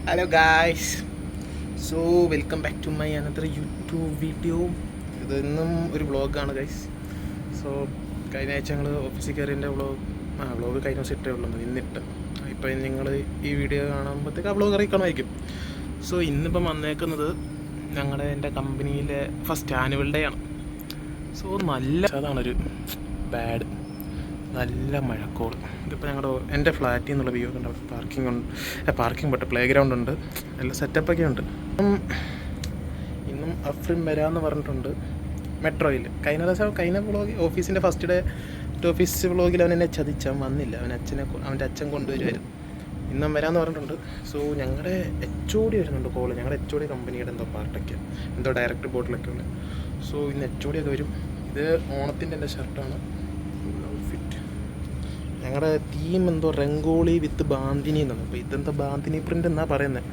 Hello guys, so welcome back to my another YouTube video. ഇതൊന്നും ഒരു വ്ളോഗാണ് guys. So കഴിഞ്ഞ ആഴ്ച ഞങ്ങൾ ഓഫീസിൽ കയറിൻ്റെ വ്ളോഗ് കഴിഞ്ഞ ദിവസം ഇട്ടേ ഉള്ളൂ, ഇന്നിട്ട്. ഇപ്പം നിങ്ങൾ ഈ വീഡിയോ കാണുമ്പോഴത്തേക്ക് ആ വ്ളോഗ് അറിയിക്കണമായിരിക്കും. സോ ഇന്നിപ്പം വന്നേക്കുന്നത് എൻ്റെ കമ്പനിയിലെ ഫസ്റ്റ് ആനുവൽ ഡേ ആണ്. സോ അതാണൊരു ബാഡ്, നല്ല മഴക്കോൾ. ഇതിപ്പോൾ എൻ്റെ ഫ്ലാറ്റിൽ നിന്നുള്ള വ്യൂ ഉണ്ട്. അവിടെ പാർക്കിംഗ് പോട്ടെ, പ്ലേ ഗ്രൗണ്ട് ഉണ്ട്, നല്ല സെറ്റപ്പൊക്കെ ഉണ്ട്. ഇന്നും അഫ്രിൻ വരാമെന്ന് പറഞ്ഞിട്ടുണ്ട് മെട്രോയിൽ. കഴിഞ്ഞ വ്ളോഗ് ഓഫീസിൻ്റെ ഫസ്റ്റ് ഡേ ഓഫീസ് വ്ളോഗിൽ അവൻ എന്നെ ചതിച്ചാൽ വന്നില്ല. അവൻ്റെ അച്ഛൻ കൊണ്ടുവരുമായിരുന്നു. ഇന്നും വരാമെന്ന് പറഞ്ഞിട്ടുണ്ട്. സോ ഞങ്ങളുടെ HOD വരുന്നുണ്ട് കോള്. ഞങ്ങളുടെ HOD കമ്പനിയുടെ എന്തോ പാർട്ടൊക്കെ, എന്തോ ഡയറക്ടർ ബോർഡിലൊക്കെ ഉണ്ട്. സോ ഇന്ന് HOD ഒക്കെ വരും. ഇത് ഓണത്തിൻ്റെ എൻ്റെ ഷർട്ടാണ്. ഞങ്ങളുടെ തീം എന്തോ രംഗോളി വിത്ത് ബാന്തിനി എന്നാണ്. അപ്പോൾ ഇതെന്താ ബാന്തിനി പ്രിൻ്റ് എന്നാണ് പറയുന്നത്.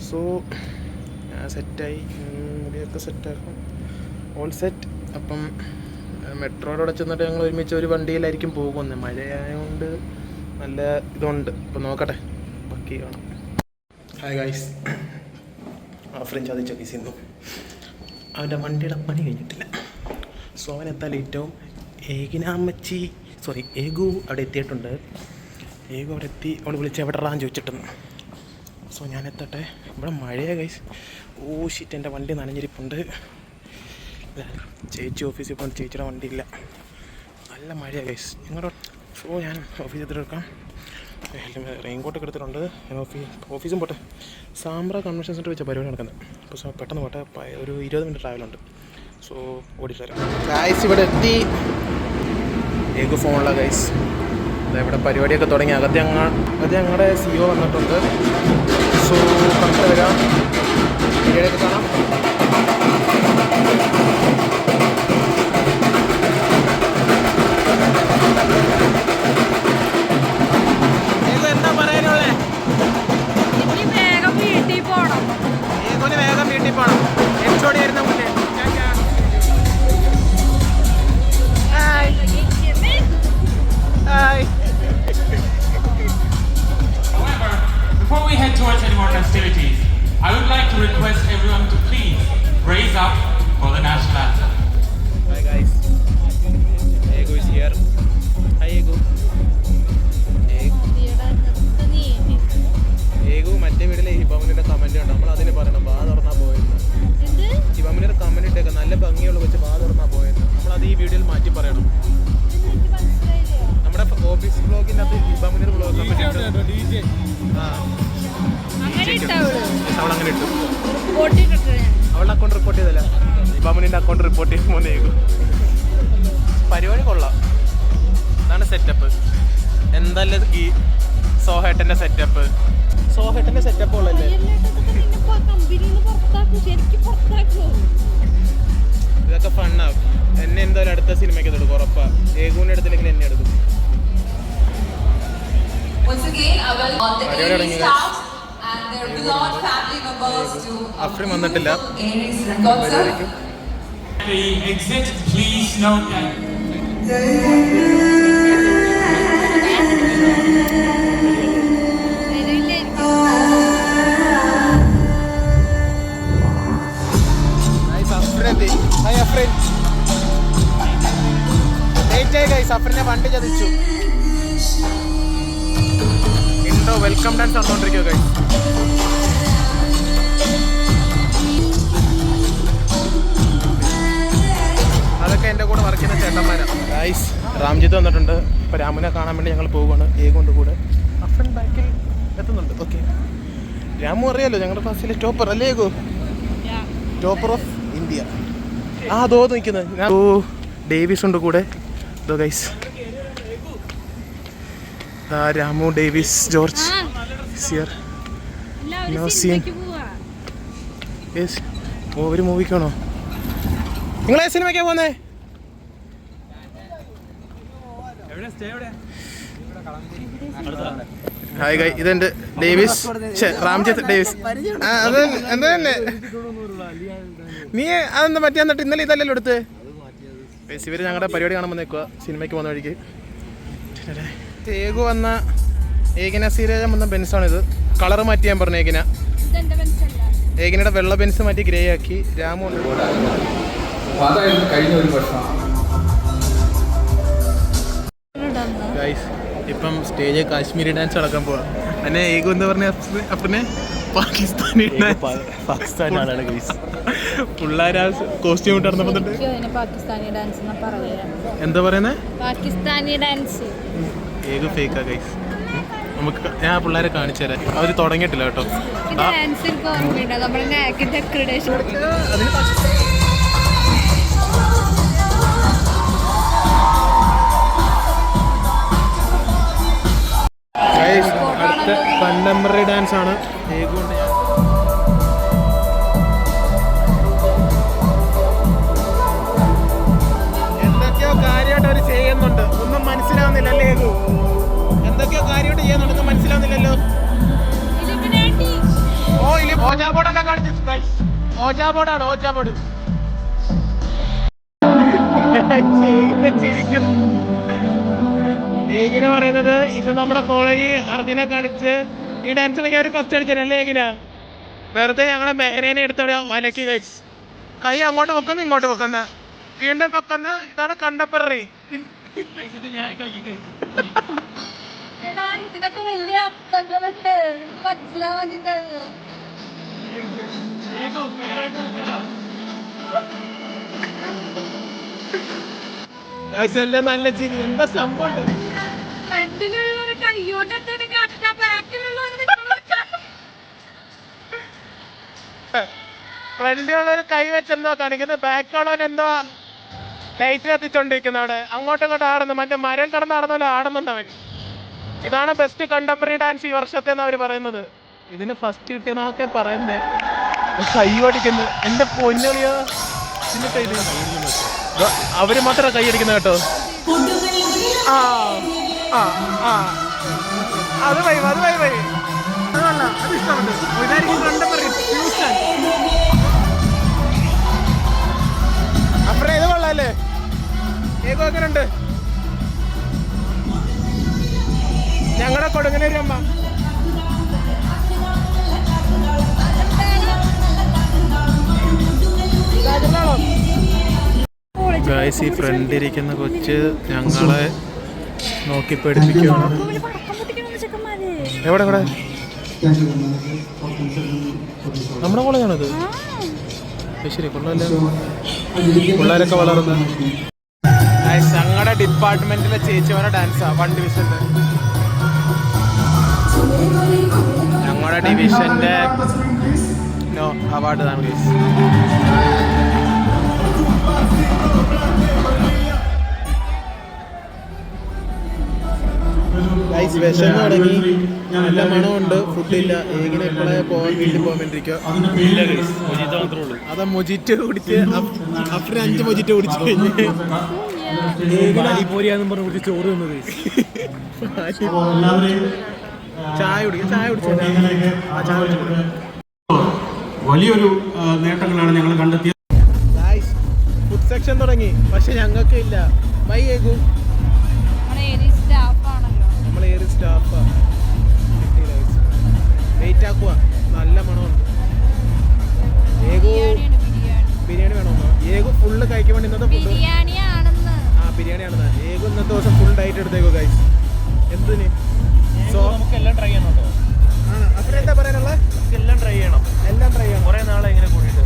സോ സെറ്റായി, മുടിയൊക്കെ സെറ്റാക്കും, ഓൾ സെറ്റ്. അപ്പം മെട്രോയിലൂടെ ചെന്നിട്ട് ഞങ്ങൾ ഒരുമിച്ച് ഒരു വണ്ടിയിലായിരിക്കും പോകുന്നത്. മഴയായതുകൊണ്ട് നല്ല ഇതുണ്ട്. അപ്പം നോക്കട്ടെ, ബാക്കി കാണാം. ഹായ് ഗൈസ്, ഫ്രഞ്ച് ചതിച്ച കേസിന്നു അവൻ്റെ വണ്ടിയുടെ പണി കഴിഞ്ഞിട്ടില്ല. സോ അവൻ എത്താൻ ലേറ്റാവും. ഏഗു അവിടെ എത്തിയിട്ടുണ്ട്. ഏഗു അവിടെ എത്തി. അവൾ വിളിച്ച് എവിടെറാന്ന് ചോദിച്ചിട്ടെന്ന്. സോ ഞാൻ എത്തട്ടെ. ഇവിടെ മഴയാണ് ഗൈസ്. ഷീറ്റ്, എൻ്റെ വണ്ടി നനഞ്ഞിരിപ്പുണ്ട്. ചേച്ചി ഓഫീസിൽ പോകുന്ന ചേച്ചിയുടെ വണ്ടിയില്ല, നല്ല മഴയാണ് ഗൈസ്. സോ ഞാൻ ഓഫീസിൽ എടുക്കാം. റെയിൻകോട്ടൊക്കെ എടുത്തിട്ടുണ്ട്. ഓഫീസും പോട്ടെ. സാമ്പ്ര കൺവെൻഷൻ സെൻറ്റർ വെച്ച പരിപാടി നടക്കുന്നത്. അപ്പോൾ പെട്ടെന്ന് പോട്ടെ, ഒരു 20 മിനിറ്റ് ട്രാവലുണ്ട്. സോ ഓടിയിട്ട് വരാം ഗൈസ്. ഇവിടെ എത്തി. ഏക് ഫോണിലാണ് ഗൈസ്. ഇവിടെ പരിപാടിയൊക്കെ തുടങ്ങി. അകത്ത് ഞങ്ങളുടെ CEO വന്നിട്ടുണ്ട്. സോ കറക്റ്റ് വരാം, പരിപാടിയൊക്കെ കാണാം. എന്താ പറയാനുള്ളേ? വേഗം വീട്ടിൽ പോകണം. HOD വരുന്ന മുന്നേ. However, before we head towards any more festivities, I would like to request everyone to please raise up for the national anthem. Hi guys, Ego is here. Hi Ego. Ego മറ്റേ വീട്ടിലെ ഹിബാമിൻ്റെ comment ഉണ്ട്. നമ്മൾ അതിന് പറയണം, ബാ തുറന്നാൽ പോയെന്ന്. ഹിബാമിൻ്റെ comment ഇട്ടേക്കാം, നല്ല ഭംഗിയുള്ള വെച്ച് ബാ തുറന്നാൽ പോയെന്ന്. നമ്മളത് ഈ വീഡിയോയിൽ മാറ്റി പറയണം. നമ്മുടെ ഓഫീസ് ബ്ലോഗിൻ്റെ അത് ഹിബാമിൻ്റെ ബ്ലോഗ് അവളങ്ങനെ ഇട്ടു. അവളുടെ അക്കൗണ്ട് റിപ്പോർട്ട് ചെയ്തല്ല, ഹിബാമിൻ്റെ അക്കൗണ്ട് റിപ്പോർട്ട് ചെയ്യുമ്പോൾ ഏകു. പരിപാടി കൊള്ളാം. അതാണ് സെറ്റപ്പ്. എന്തായാലും ഈ സോഹേട്ടൻ്റെ സെറ്റപ്പ് ഉള്ളല്ലേ. ഇതൊക്കെ ഫണ്ണാവും. എന്നെ എന്തായാലും അടുത്ത സിനിമയ്ക്ക് എടുക്കും ഉറപ്പാ. ഏകുവിനെ എടുത്തില്ലെങ്കിൽ എന്നെ എടുക്കും. അഫ്രീം വന്നിട്ടില്ല. സഫറിനെ വണ്ടി ചതിച്ചു. ഇൻട്രോ വെൽക്കം ഡാൻസ് നടന്നുകൊണ്ടിരിക്കുക ഗൈസ്. അതൊക്കെ എൻ്റെ കൂടെ വർക്ക് ചെയ്യുന്ന ചേട്ടന്മാരാണ് ഗൈസ്. രാംജിത്ത് വന്നിട്ടുണ്ട്. ഇപ്പോൾ രാമുനെ കാണാൻ വേണ്ടി ഞങ്ങൾ പോവുകയാണ് ഏകൊണ്ട് കൂടെ. അഫ്രൻ ബാക്കിൽ എത്തുന്നുണ്ട്. ഓക്കെ, രാമു അറിയാലോ ഞങ്ങളുടെ ക്ലാസ്സിലെ ടോപ്പർ അല്ലേ ഏകു? Topper of India. അതോ നിൽക്കുന്നത്. ഡേവിസ് ഉണ്ട് കൂടെ. ഗൈസ്, രാമു, ഡേവിസ്, ജോർജ് സിയർ. No scene. യെസ്, ഒരു മൂവിക്കാണോ നിങ്ങളെ സിനിമയ്ക്കാ പോകുന്നേ? ഹായ് ഗൈ, ഇതെൻ്റെ ഡേവിസ്, റാംജിത്ത് ഡേവിസ്. അത് എന്താ തന്നെ നീ അതെന്താ പറ്റിയ? എന്നിട്ട് ഇന്നലെ ഇതല്ലല്ലോ എടുത്ത്. ഇവർ ഞങ്ങളുടെ പരിപാടി കാണാൻ വന്നേക്കുക, സിനിമയ്ക്ക് പോകുന്ന വഴിക്ക്. ഏകു വന്ന ഏകിന സീരിയൽ വന്ന ബെൻസാണിത്. കളർ മാറ്റി ഞാൻ പറഞ്ഞു ഏകിന. ഏകിനയുടെ വെള്ള ബെൻസ് മാറ്റി ഗ്രേ ആക്കി. രാമു കഴിഞ്ഞ ഒരു വർഷം ഗൈസ് ഇപ്പം സ്റ്റേജ് കാശ്മീരി ഡാൻസ് നടക്കാൻ പോവാ. എന്നെ ഏകു എന്താ പറഞ്ഞ അപ്പനെ പാകിസ്ഥാനി പാകിസ്ഥാനാണ് ഗൈസ്. പിള്ളേരാ കോസ്റ്റ്യൂം ഇട്ട് നടന്നപ്പോ പാകിസ്ഥാനി ഡാൻസ് എന്താ പറയുന്നേ? പാകിസ്ഥാനി ഡാൻസ് ഏകു ഫേക്കാ ഗൈസ്. നമുക്ക് ഞാൻ പിള്ളേരെ കാണിച്ചു തരാം. അവർ തുടങ്ങിയിട്ടില്ല കേട്ടോ. ഡാൻസ് എനിക്ക് ഓർമ്മയുണ്ട്. നമ്മുടെ നാക്കിന്റെ അക്രഡേഷൻ അടുത്ത കണ്ടംപററി ഡാൻസ് ആണ്. ഏകുണ്ട് ഞാൻ എന്തൊക്കെയോ കാര്യമായിട്ട് അവർ ചെയ്യുന്നുണ്ട്. ഒന്നും മനസ്സിലാവുന്നില്ല അല്ലേ ഏകു? എന്തൊക്കെയോ കാര്യമായിട്ട് ചെയ്യുന്നുണ്ട്, മനസ്സിലാവുന്നില്ലല്ലോ. ഓജാബോർഡൊക്കെ കാണിച്ചു. ഓജാബോർഡാണ്, ഓജാബോർഡ്. ഏകിന പറയുന്നത് ഇത് നമ്മുടെ കോളേജ് അർജുനെ കാണിച്ച് ഈ ഡാൻസ് കളിക്കാൻ ഒരു ഫസ്റ്റ് അടിച്ചല്ലേ ഏകിന? വെറുതെ ഞങ്ങളെ മേനേനെ എടുത്തോടെ വലക്കി കഴിച്ച് കൈ അങ്ങോട്ട് വെക്കുന്ന ഇങ്ങോട്ട് വെക്കുന്ന വീണ്ടും വെക്കുന്ന. ഇതാണ് കണ്ടംപററി. ഇതൊക്കെ വലിയ അർത്ഥങ്ങളുണ്ട്, മനസ്സിലാവുന്നുണ്ട്. നല്ല ചിരി. എന്താ സംഭവം? ഫ്രണ്ടിലുള്ളവര് കയ്യോട്ടെത്തിന് കാട്ടാ, ബാക്കിലുള്ളവര് ഫ്രണ്ടിലുള്ളവർ കൈ വെച്ചെന്തോ കാണിക്കുന്നത്, ബാക്കുള്ളവൻ എന്തോ ലൈറ്റ് കത്തിച്ചോണ്ടിരിക്കുന്ന അവിടെ അങ്ങോട്ടും ഇങ്ങോട്ടും ആടുന്നു. മറ്റേ മരം കടന്ന് ആടുന്നല്ലോ ആടുന്നുണ്ട് അവൻ. ഇതാണ് ബെസ്റ്റ് കണ്ടംപററി ഡാൻസ് ഈ വർഷത്തെ അവർ പറയുന്നത്. ഇതിന് ഫസ്റ്റ് കിട്ടിയെന്നൊക്കെ പറയുന്നേ. കൈ ഓടിക്കുന്നു എന്റെ പൊന്നളിയോ. അവര് മാത്രം കൈ അടിക്കുന്ന കേട്ടോ. അത് വൈ അത് വൈ വൈ അതല്ല, അത് ഇഷ്ടമുണ്ട്. ഇതായിരിക്കും കണ്ടംപററി ഫ്യൂഷൻ. അപ്പറേ ഇത് കൊള്ളാല്ലേ? ഏകോ അങ്ങനുണ്ട്. ഞങ്ങളുടെ കൊടുങ്ങനൊരു അമ്മ ഗായ്സ്, ഈ ഫ്രണ്ടിരിക്കുന്ന കൊച്ച് ഞങ്ങളെ നോക്കി പഠിപ്പിക്കുകയാണ്. എവിടെ എവിടെ? നമ്മുടെ കോളേജാണത്. ശരി, കൊള്ളാല്ലേ? പിള്ളേരൊക്കെ വളർന്ന് ഞങ്ങളുടെ ഡിപ്പാർട്ട്മെന്റിലെ ചേച്ചിമാരുടെ ഡാൻസാ 1 ഡിവിഷന്റെ. ഞങ്ങളുടെ ഡിവിഷന്റെ അവാർഡ് ആണ് ഗൈസ്. ഗൈസ് വിശന്ന് തുടങ്ങി, നല്ല മണമുണ്ട്, ഫുഡില്ല. ഏകിനെ എപ്പോഴേ വീട്ടിൽ പോകാൻ വേണ്ടിയിരിക്കുക. അതാ മൊജിറ്റോ കുടിച്ച് അഫ്രിന് 5 മൊജിറ്റോ കുടിച്ചു കഴിഞ്ഞ് ചോറ് തന്നത്. ചായ കുടിച്ചു. വലിയൊരു നേട്ടങ്ങളാണ് ഞങ്ങൾ കണ്ടെത്തിയത്. ഫുഡ് സെക്ഷൻ തുടങ്ങി, പക്ഷെ ഞങ്ങൾക്ക് ഇല്ല. ബൈ ഏകു. നമ്മൾ ഏറി സ്റ്റാഫാ. വെയിറ്റ് ആക്കുക, നല്ല മണമുണ്ട്. ഏകു ബിരിയാണി വേണമെന്നോ? ഏകു ഫുള്ള് കഴിക്കാൻ വേണ്ടി ഇന്നത്തെ ഫുഡ് ബിരിയാണി ആണെന്ന്. ഏകു ഇന്നത്തെ ദിവസം ഫുൾ ഡയറ്റ് എടുത്തേക്കോ ഗൈസ്. എന്തിന്? സോ നമുക്കെല്ലാം ട്രൈ ചെയ്യണം കേട്ടോ. ആണ് അപ്പൊ എന്താ പറയാനുള്ളത്? എല്ലാം ട്രൈ ചെയ്യണം. കുറേ നാളെ ഇങ്ങനെ കൂടിയിട്ട്.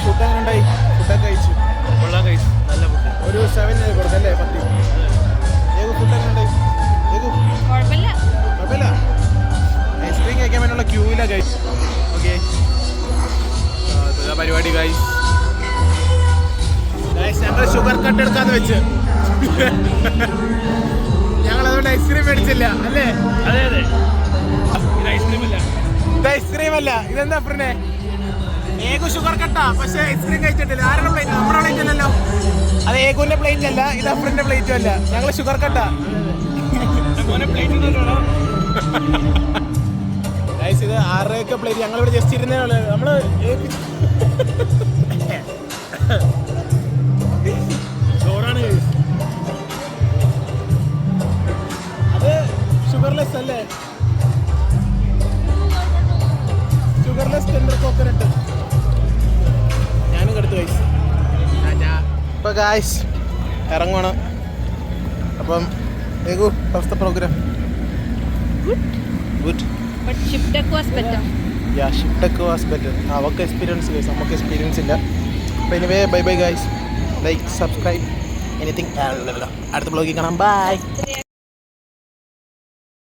ഫുഡ് അങ്ങനെ ഉണ്ടായി? ഫുഡൊക്കെ കഴിച്ചു. കൊള്ളാൻ കഴിച്ചു, നല്ല ഫുഡ്. ഒരു 7 കൊടുക്കല്ലേ 10. ഏകു ഫുഡ് അങ്ങനെ ഉണ്ടായി? ഏകു കുഴപ്പമില്ല. ഐസ്ക്രീം കഴിക്കാൻ വേണ്ടിയുള്ള ക്യൂവില കഴിച്ചു. ഓക്കെ, പരിപാടി ഗൈസ്. ഞങ്ങൾ ഷുഗർ കട്ട് എടുക്കാന്ന് വെച്ച് ഞങ്ങൾ അതുകൊണ്ട് ഐസ്ക്രീം മേടിച്ചില്ല അല്ലേ? അതെ ഇത് ഐസ്ക്രീം അല്ല. ഇത് ഐസ്ക്രീം അല്ല. ഇതെന്താ ഫ്രണ്ടേ? ഏകു ഷുഗർ കട്ടാ, പക്ഷെ ഐസ്ക്രീം കഴിച്ചിട്ടില്ല. ആരുടെ പ്ലേറ്റ്? നമ്മുടെ പ്ലേറ്റ് അല്ലല്ലോ. അത് ഏകുവിന്റെ പ്ലേറ്റ് അല്ല, ഇത് അഫ്രിന്റെ പ്ലേറ്റും അല്ല. ഞങ്ങൾ ഷുഗർ കട്ടാ. ഇത് 6 പ്ലേറ്റ്. ഞങ്ങളിവിടെ ജസ്റ്റ് ഇരുന്നേ ഉള്ളൂ. നമ്മള് ഗായ്സ് ഇറങ്ങുവാണ്. അപ്പം how's the programme? Good. But Shiptech was better. Ya ഷിഫ്റ്റൊക്കെ വാസ് ബെറ്റർ. അവർക്ക് എക്സ്പീരിയൻസ് ഗൈസ്, നമുക്ക് എക്സ്പീരിയൻസ് ഇല്ല. അപ്പോൾ anyway bye bye guys. Like subscribe anything. അടുത്ത ബ്ലോഗിൽ കാണാം. ബൈ.